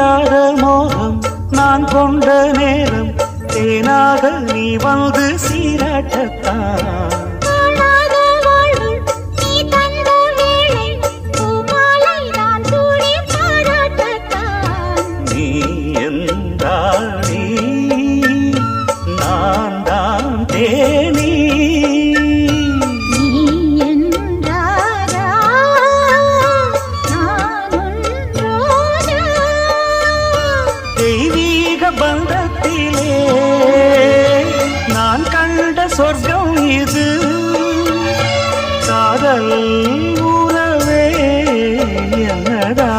தீராத மோகம் நான் கொண்ட நேரம் தேனாக நீ வந்து சீராட்டத்தான் நீ என்றாடி நான் தான் தேனி தெய்வீக பந்தத்திலே நான் கண்ட சொர்க்கம் இது காதல் உறவே என்னடா